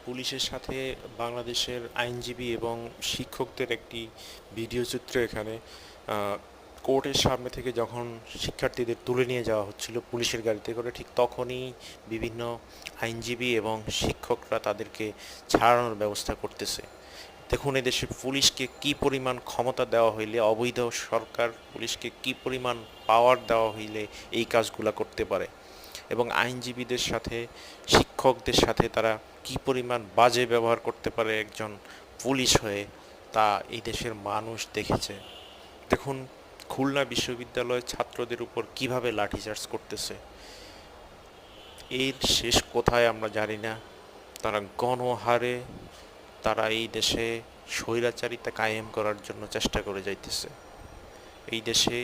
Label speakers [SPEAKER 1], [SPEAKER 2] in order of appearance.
[SPEAKER 1] পুলিশের সাথে বাংলাদেশের আইনজীবী এবং শিক্ষকদের একটি ভিডিও চিত্র এখানে কোর্টের সামনে থেকে যখন শিক্ষার্থীদের তুলে নিয়ে যাওয়া হচ্ছিল পুলিশের গাড়িতে করে, ঠিক তখনই বিভিন্ন আইনজীবী এবং শিক্ষকরা তাদেরকে ছাড়ানোর ব্যবস্থা করতেছে। দেখুন এদেশে পুলিশকে কি পরিমাণ ক্ষমতা দেওয়া হইলে, অবৈধ সরকার পুলিশকে কি পরিমাণ পাওয়ার দেওয়া হইলে এই কাজগুলা করতে পারে, এবং আইনজীবীদের সাথে শিক্ষকদের সাথে তারা কি পরিমাণ বাজে ব্যবহার করতে পারে একজন পুলিশ হয়ে, তা এই দেশের মানুষ দেখেছে। দেখুন খুলনা বিশ্ববিদ্যালয়ের ছাত্রদের উপর কিভাবে লাঠিচার্জ করতেছে। এর শেষ কোথায় আমরা জানি না। তারা গণহারে তারা এই দেশে স্বৈরাচারিতা কায়েম করার জন্য চেষ্টা করে যাইতেছে। এই দেশে